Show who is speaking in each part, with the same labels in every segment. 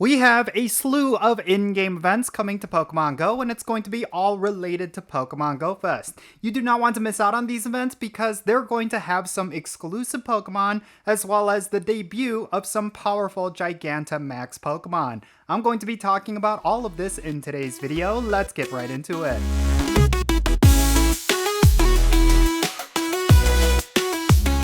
Speaker 1: We have a slew of in-game events coming to Pokemon Go, and it's going to be all related to Pokemon Go Fest. You do not want to miss out on these events because they're going to have some exclusive Pokemon, as well as the debut of some powerful Gigantamax Pokemon. I'm going to be talking about all of this in today's video. Let's get right into it.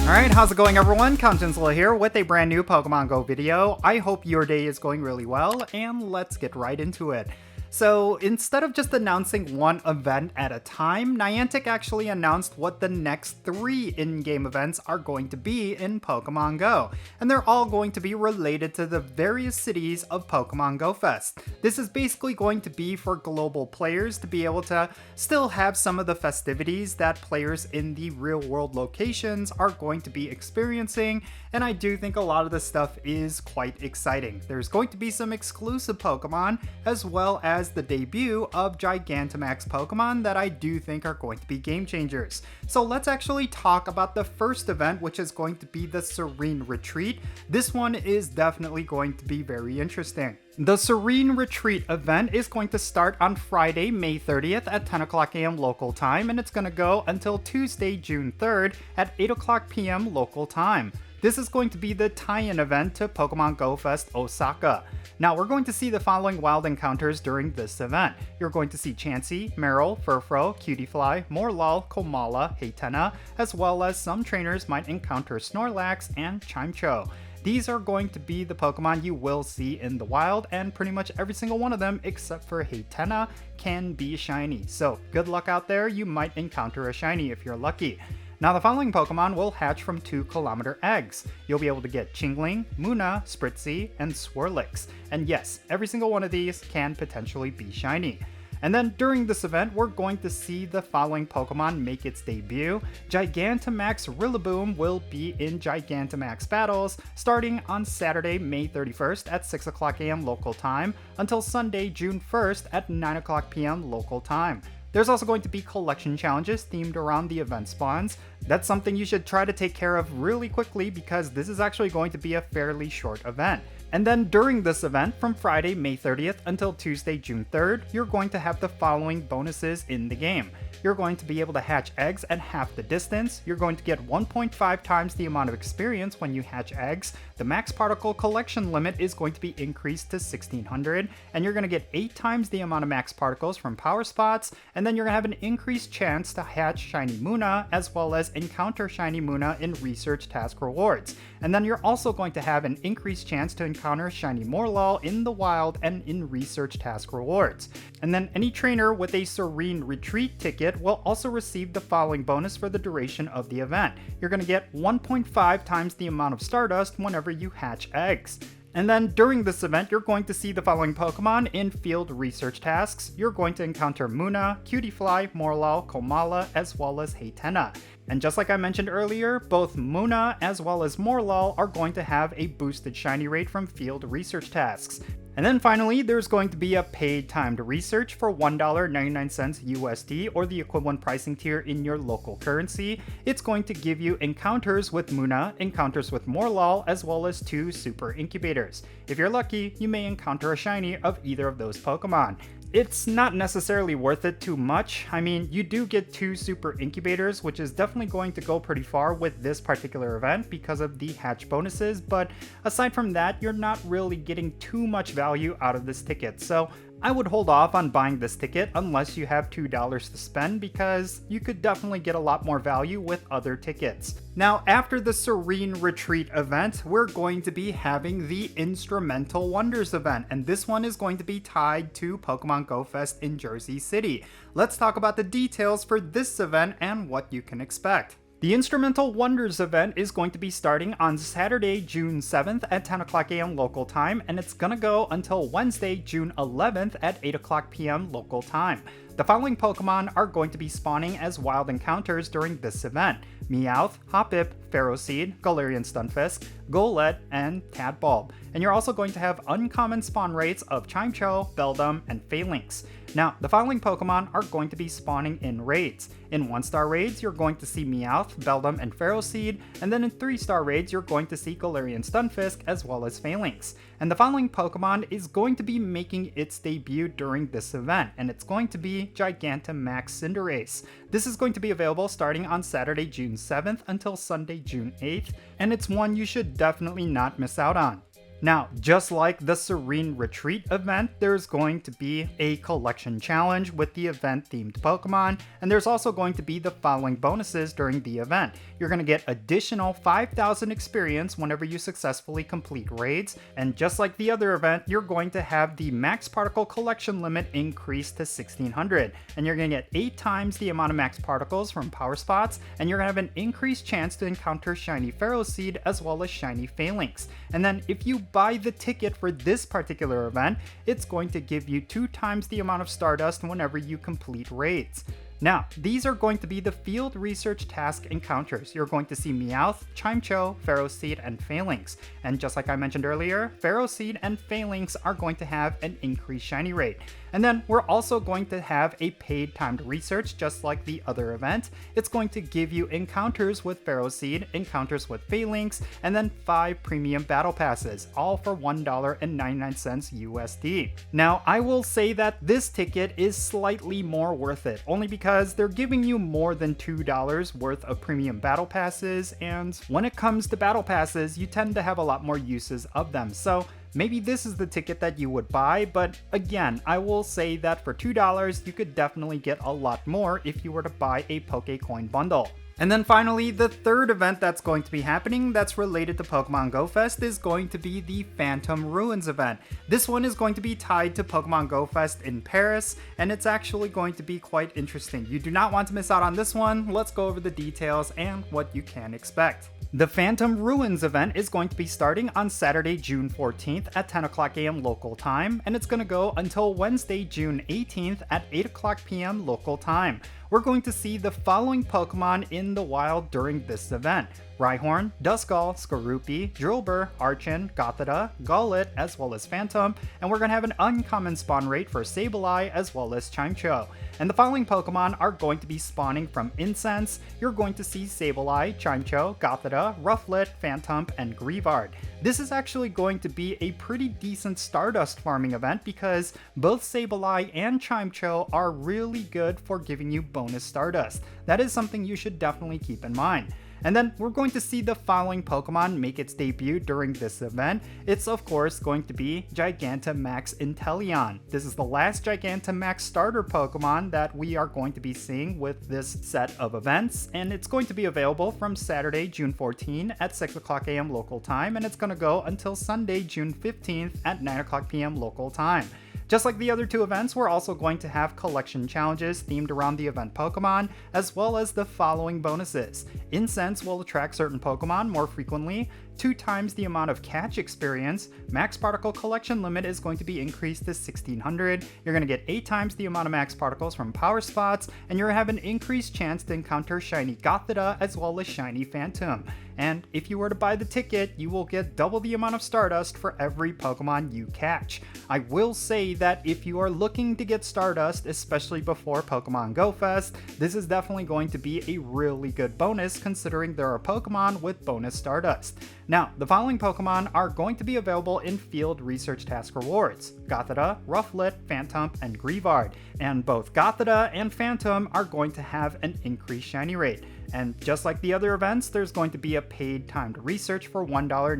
Speaker 1: Alright, how's it going everyone? Jinsula here with a brand new Pokemon Go video. I hope your day is going really well, and let's get right into it. So instead of just announcing one event at a time, Niantic actually announced what the next 3 in-game events are going to be in Pokemon Go. And they're all going to be related to the various cities of Pokemon Go Fest. This is basically going to be for global players to be able to still have some of the festivities that players in the real-world locations are going to be experiencing, and I do think a lot of this stuff is quite exciting. There's going to be some exclusive Pokemon, as well as the debut of Gigantamax Pokemon that I do think are going to be game changers. So let's actually talk about the first event, which is going to be the Serene Retreat. This one is definitely going to be very interesting. The Serene Retreat event is going to start on Friday, May 30th at 10 o'clock a.m. local time, and it's going to go until Tuesday, June 3rd at 8 o'clock p.m. local time. This is going to be the tie-in event to Pokemon Go Fest Osaka. Now, we're going to see the following wild encounters during this event. You're going to see Chansey, Meryl, Furfrou, Cutiefly, Morlul, Komala, Hatenna, as well as some trainers might encounter Snorlax and Chimcho. These are going to be the Pokemon you will see in the wild, and pretty much every single one of them, except for Hatenna, can be shiny. So good luck out there, you might encounter a shiny if you're lucky. Now the following Pokemon will hatch from 2-kilometer eggs. You'll be able to get Chingling, Munna, Spritzee, and Swirlix. And yes, every single one of these can potentially be shiny. And then during this event, we're going to see the following Pokemon make its debut. Gigantamax Rillaboom will be in Gigantamax battles starting on Saturday, May 31st at 6 o'clock a.m. local time until Sunday, June 1st at 9 o'clock p.m. local time. There's also going to be collection challenges themed around the event spawns. That's something you should try to take care of really quickly because this is actually going to be a fairly short event. And then during this event, from Friday, May 30th until Tuesday, June 3rd, you're going to have the following bonuses in the game. You're going to be able to hatch eggs at half the distance. You're going to get 1.5 times the amount of experience when you hatch eggs. The max particle collection limit is going to be increased to 1600, and you're going to get 8 times the amount of max particles from power spots, and then you're going to have an increased chance to hatch shiny Munna, as well as encounter shiny Munna in research task rewards. And then you're also going to have an increased chance to encounter shiny Morlul in the wild and in research task rewards. And then any trainer with a Serene Retreat ticket will also receive the following bonus for the duration of the event. You're going to get 1.5 times the amount of Stardust whenever you hatch eggs. And then during this event, you're going to see the following Pokemon in field research tasks. You're going to encounter Munna, Cutiefly, Morlul, Komala, as well as Hatenna. And just like I mentioned earlier, both Munna as well as Morlul are going to have a boosted shiny rate from field research tasks. And then finally, there's going to be a paid timed research for $1.99 USD or the equivalent pricing tier in your local currency. It's going to give you encounters with Munna, encounters with Morlul, as well as 2 super incubators. If you're lucky, you may encounter a shiny of either of those Pokemon. It's not necessarily worth it too much. I mean, you do get 2 super incubators, which is definitely going to go pretty far with this particular event because of the hatch bonuses, but aside from that, you're not really getting too much value out of this ticket. So I would hold off on buying this ticket unless you have $2 to spend because you could definitely get a lot more value with other tickets. Now, after the Serene Retreat event, we're going to be having the Instrumental Wonders event, and this one is going to be tied to Pokemon Go Fest in Jersey City. Let's talk about the details for this event and what you can expect. The Instrumental Wonders event is going to be starting on Saturday, June 7th at 10 o'clock a.m. local time, and it's gonna go until Wednesday, June 11th at 8 o'clock p.m. local time. The following Pokemon are going to be spawning as wild encounters during this event: Meowth, Hoppip, Ferroseed, Galarian Stunfisk, Golett, and Tadbulb. And you're also going to have uncommon spawn rates of Chimcho, Beldum, and Phalanx. Now, the following Pokemon are going to be spawning in raids. In 1-star raids, you're going to see Meowth, Beldum, and Ferroseed, and then in 3-star raids, you're going to see Galarian Stunfisk as well as Phalanx. And the following Pokemon is going to be making its debut during this event, and it's going to be Gigantamax Cinderace. This is going to be available starting on Saturday, June 7th until Sunday, June 8th, and it's one you should definitely not miss out on. Now, just like the Serene Retreat event, there's going to be a collection challenge with the event-themed Pokemon, and there's also going to be the following bonuses during the event. You're going to get additional 5,000 experience whenever you successfully complete raids, and just like the other event, you're going to have the max particle collection limit increased to 1,600, and you're going to get 8 times the amount of max particles from power spots, and you're going to have an increased chance to encounter shiny Ferroseed as well as shiny Phalanx. And then if you buy the ticket for this particular event, it's going to give you 2 times the amount of Stardust whenever you complete raids. Now, these are going to be the field research task encounters. You're going to see Meowth, Chimecho, Ferroseed, and Phalanx. And just like I mentioned earlier, Ferroseed and Phalanx are going to have an increased shiny rate. And then we're also going to have a paid timed research just like the other event. It's going to give you encounters with Ferroseed, encounters with Phalanx, and then 5 premium battle passes, all for $1.99 USD. Now, I will say that this ticket is slightly more worth it, only because they're giving you more than $2 worth of premium battle passes, and when it comes to battle passes, you tend to have a lot more uses of them. So maybe this is the ticket that you would buy, but again, I will say that for $2, you could definitely get a lot more if you were to buy a Pokecoin bundle. And then finally, the third event that's going to be happening that's related to Pokemon Go Fest is going to be the Phantom Ruins event. This one is going to be tied to Pokemon Go Fest in Paris, and it's actually going to be quite interesting. You do not want to miss out on this one. Let's go over the details and what you can expect. The Phantom Ruins event is going to be starting on Saturday, June 14th at 10 o'clock a.m. local time, and it's going to go until Wednesday, June 18th at 8 o'clock p.m. local time. We're going to see the following Pokemon in the wild during this event: Rhyhorn, Duskull, Skorupi, Drillbur, Archon, Gothita, Golett, as well as Phantom, and we're going to have an uncommon spawn rate for Sableye as well as Chimecho. And the following Pokemon are going to be spawning from Incense. You're going to see Sableye, Chimecho, Gothita, Rufflet, Phantom, and Greavard. This is actually going to be a pretty decent Stardust farming event because both Sableye and Chimecho are really good for giving you bonus Stardust. That is something you should definitely keep in mind. And then we're going to see the following Pokemon make its debut during this event. It's of course going to be Gigantamax Inteleon. This is the last Gigantamax starter Pokemon that we are going to be seeing with this set of events, and it's going to be available from Saturday, June 14 at 6 o'clock a.m. local time, and it's going to go until Sunday, June 15th at 9 o'clock p.m. local time. Just like the other two events, we're also going to have collection challenges themed around the event Pokemon, as well as the following bonuses. Incense will attract certain Pokemon more frequently, 2 times the amount of catch experience, max particle collection limit is going to be increased to 1,600, you're going to get 8 times the amount of max particles from power spots, and you're going to have an increased chance to encounter shiny Gothita as well as shiny Phantom. And if you were to buy the ticket, you will get double the amount of Stardust for every Pokemon you catch. I will say that if you are looking to get Stardust, especially before Pokemon Go Fest, this is definitely going to be a really good bonus considering there are Pokemon with bonus Stardust. Now, the following Pokemon are going to be available in Field Research Task Rewards: Gothita, Rufflet, Phantom, and Greavard. And both Gothita and Phantom are going to have an increased shiny rate. And just like the other events, there's going to be a paid timed research for $1.99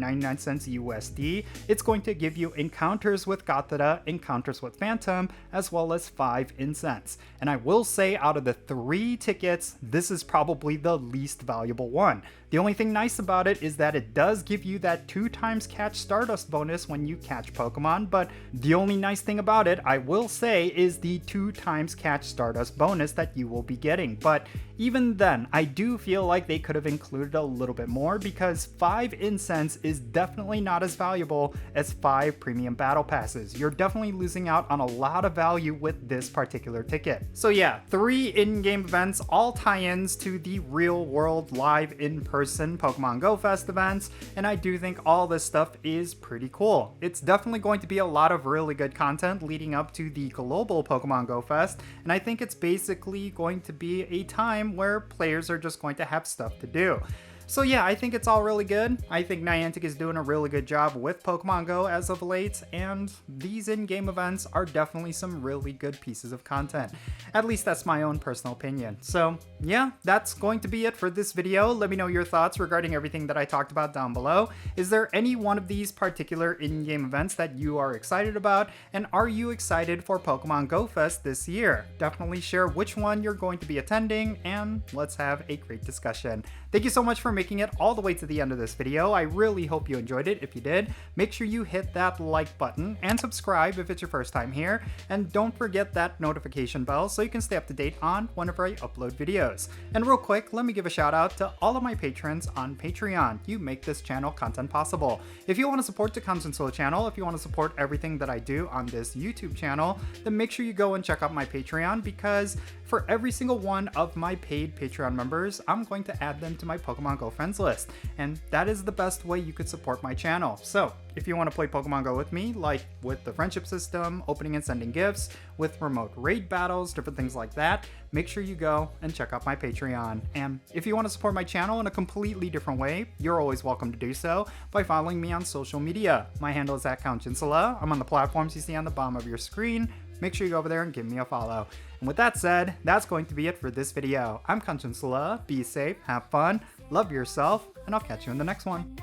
Speaker 1: USD. It's going to give you encounters with Gothita, encounters with Phantom, as well as 5 Incense. And I will say out of the 3 tickets, this is probably the least valuable one. The only thing nice about it is that it does give you that 2 times catch Stardust bonus when you catch Pokemon, but the only nice thing about it, I will say, is the 2 times catch Stardust bonus that you will be getting. But even then, I do feel like they could have included a little bit more because 5 Incense is definitely not as valuable as 5 premium battle passes. You're definitely losing out on a lot of value with this particular ticket. So yeah, 3 in-game events, all tie-ins to the real world live in-person Pokemon Go Fest events, and I do think all this stuff is pretty cool. It's definitely going to be a lot of really good content leading up to the global Pokemon Go Fest, and I think it's basically going to be a time where players are just going to have stuff to do. So yeah, I think it's all really good. I think Niantic is doing a really good job with Pokemon Go as of late, and these in-game events are definitely some really good pieces of content. At least that's my own personal opinion. So yeah, that's going to be it for this video. Let me know your thoughts regarding everything that I talked about down below. Is there any one of these particular in-game events that you are excited about? And are you excited for Pokemon Go Fest this year? Definitely share which one you're going to be attending, and let's have a great discussion. Thank you so much for making it all the way to the end of this video. I really hope you enjoyed it. If you did, make sure you hit that like button and subscribe if it's your first time here. And don't forget that notification bell so you can stay up to date on whenever I upload videos. And real quick, let me give a shout out to all of my patrons on Patreon. You make this channel content possible. If you want to support the Jinsula channel, if you want to support everything that I do on this YouTube channel, then make sure you go and check out my Patreon, because for every single one of my paid Patreon members, I'm going to add them to my Pokemon Go friends list. And that is the best way you could support my channel. So if you want to play Pokemon Go with me, like with the friendship system, opening and sending gifts, with remote raid battles, different things like that, make sure you go and check out my Patreon. And if you want to support my channel in a completely different way, you're always welcome to do so by following me on social media. My handle is @Jinsula. I'm on the platforms you see on the bottom of your screen. Make sure you go over there and give me a follow. And with that said, that's going to be it for this video. I'm Jinsula. Be safe, have fun, love yourself, and I'll catch you in the next one.